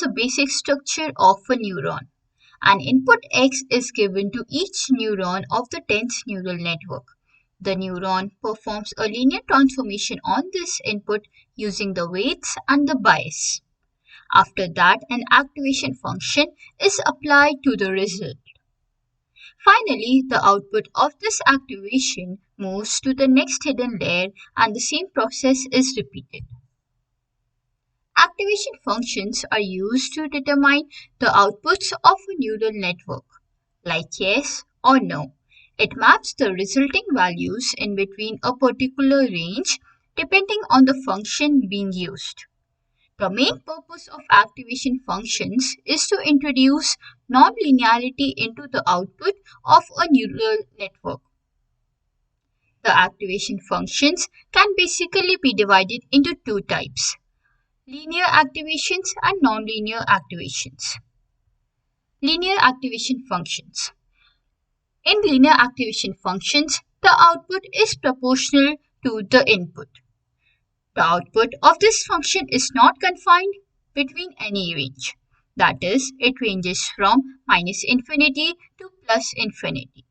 is a basic structure of a neuron. An input X is given to each neuron of the dense neural network. The neuron performs a linear transformation on this input using the weights and the bias. After that, an activation function is applied to the result. Finally, the output of this activation moves to the next hidden layer and the same process is repeated. Activation functions are used to determine the outputs of a neural network, like yes or no. It maps the resulting values in between a particular range depending on the function being used. The main purpose of activation functions is to introduce nonlinearity into the output of a neural network. The activation functions can basically be divided into two types: linear activations and nonlinear activations. Linear activation functions. In linear activation functions, the output is proportional to the input. The output of this function is not confined between any range. That is, it ranges from -infinity to +infinity.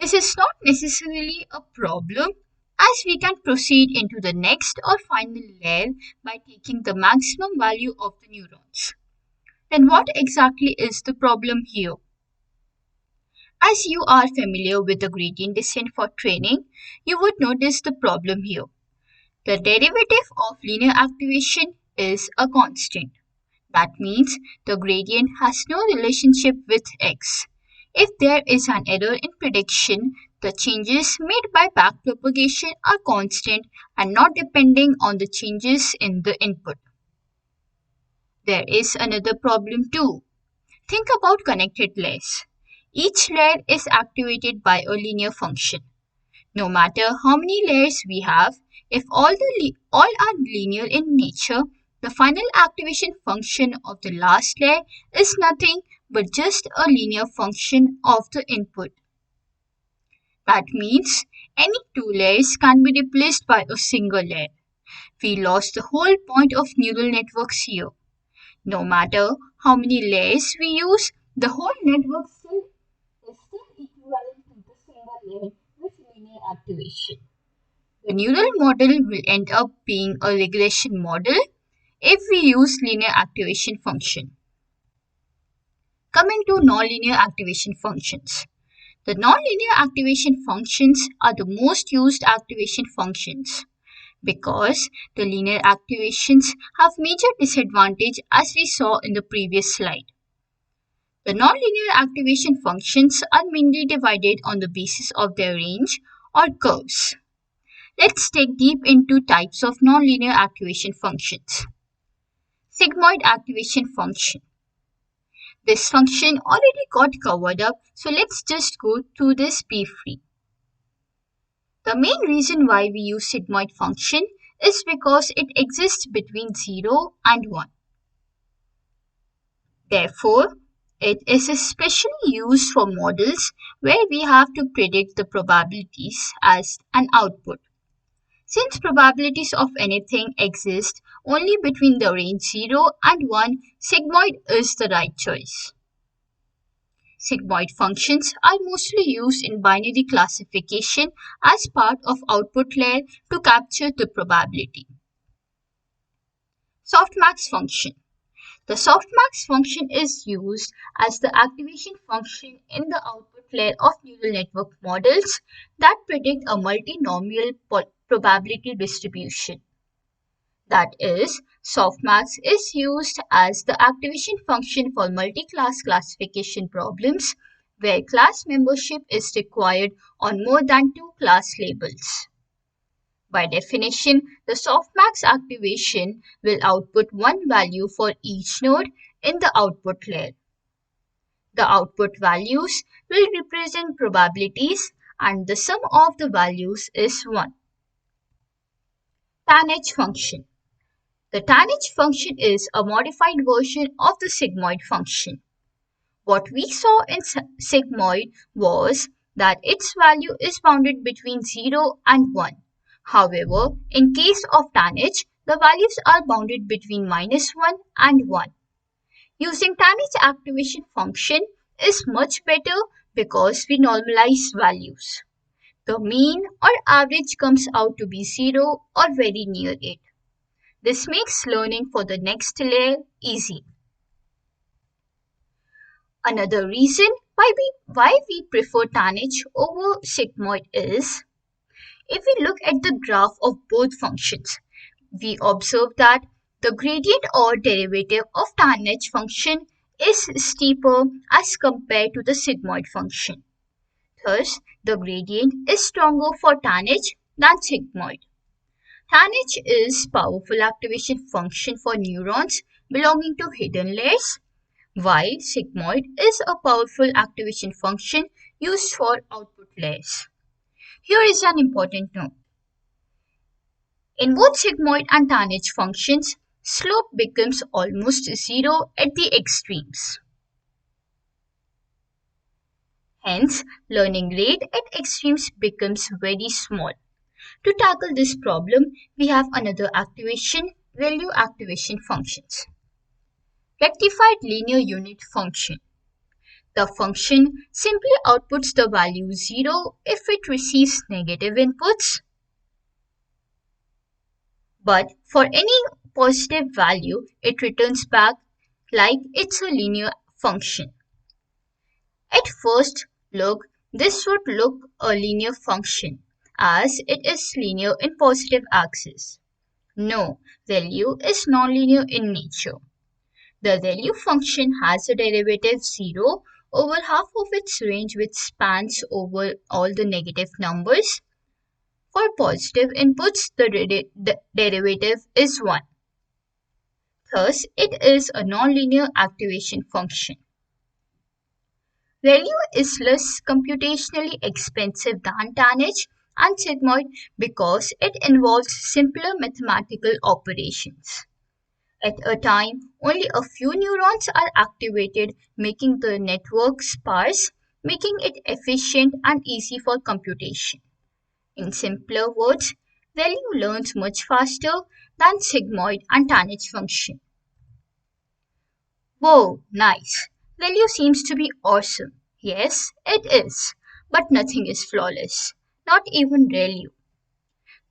This is not necessarily a problem, as we can proceed into the next or final layer by taking the maximum value of the neurons. Then what exactly is the problem here? As you are familiar with the gradient descent for training, you would notice the problem here. The derivative of linear activation is a constant. That means the gradient has no relationship with x. If there is an error in prediction, the changes made by backpropagation are constant and not depending on the changes in the input. There is another problem too. Think about connected layers. Each layer is activated by a linear function. No matter how many layers we have, if all are linear in nature, the final activation function of the last layer is nothing but just a linear function of the input. That means any two layers can be replaced by a single layer. We lost the whole point of neural networks here. No matter how many layers we use, the whole network is still equivalent to the single layer with linear activation. The neural model will end up being a regression model if we use linear activation function. Coming to nonlinear activation functions. The nonlinear activation functions are the most used activation functions because the linear activations have major disadvantage as we saw in the previous slide. The nonlinear activation functions are mainly divided on the basis of their range or curves. Let's dig deep into types of nonlinear activation functions. Sigmoid activation function. This function already got covered up, so let's just go through this briefly. The main reason why we use sigmoid function is because it exists between 0 and 1. Therefore, it is especially used for models where we have to predict the probabilities as an output. Since probabilities of anything exist only between the range 0 and 1, sigmoid is the right choice. Sigmoid functions are mostly used in binary classification as part of output layer to capture the probability. Softmax function. The softmax function is used as the activation function in the output layer of neural network models that predict a multinomial probability distribution. That is, softmax is used as the activation function for multi-class classification problems where class membership is required on more than two class labels. By definition, the softmax activation will output one value for each node in the output layer. The output values will represent probabilities and the sum of the values is 1. tanh function. The tanh function is a modified version of the sigmoid function. What we saw in sigmoid was that its value is bounded between 0 and 1. However, in case of tanh, the values are bounded between -1 and 1. Using tanh activation function is much better because we normalize values. The mean or average comes out to be 0 or very near it. This makes learning for the next layer easy. Another reason why we prefer tanh over sigmoid is, if we look at the graph of both functions, we observe that the gradient or derivative of tanh function is steeper as compared to the sigmoid function. Thus, the gradient is stronger for tanh than sigmoid. Tanh is powerful activation function for neurons belonging to hidden layers, while sigmoid is a powerful activation function used for output layers. Here is an important note. In both sigmoid and tanh functions, slope becomes almost zero at the extremes. Hence, learning rate at extremes becomes very small. To tackle this problem, we have another value activation functions. Rectified linear unit function. The function simply outputs the value 0 if it receives negative inputs. But for any positive value, it returns back like it's a linear function. At first look, this would look a linear function as it is linear in positive axis. No, value is nonlinear in nature. The value function has a derivative 0 over half of its range, which spans over all the negative numbers. For positive inputs, the derivative is 1. Thus, it is a nonlinear activation function. Value is less computationally expensive than tanh and sigmoid because it involves simpler mathematical operations. At a time, only a few neurons are activated, making the network sparse, making it efficient and easy for computation. In simpler words, value learns much faster than sigmoid and tanh function. Whoa, nice. Value seems to be awesome. Yes, it is. But nothing is flawless. Not even ReLU.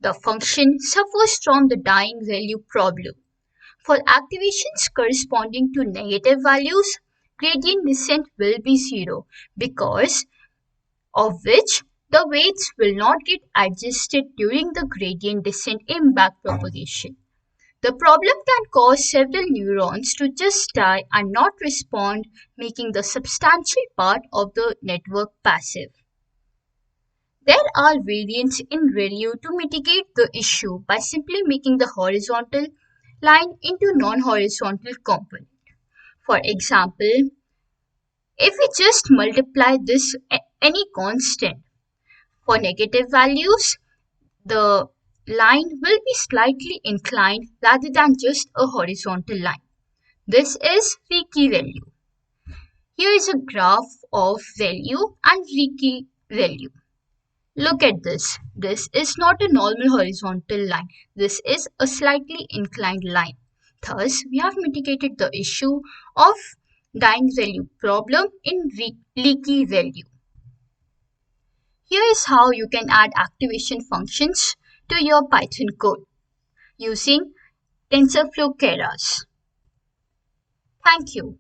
The function suffers from the dying value problem. For activations corresponding to negative values, gradient descent will be 0 because of which the weights will not get adjusted during the gradient descent in backpropagation. The problem can cause several neurons to just die and not respond, making the substantial part of the network passive. There are variants in ReLU to mitigate the issue by simply making the horizontal line into non-horizontal component. For example, if we just multiply this any constant for negative values, the line will be slightly inclined rather than just a horizontal line. This is Ricci value. Here is a graph of value and Ricci value. Look at this. This is not a normal horizontal line. This is a slightly inclined line. Thus, we have mitigated the issue of dying value problem in leaky value. Here is how you can add activation functions to your Python code using TensorFlow Keras. Thank you.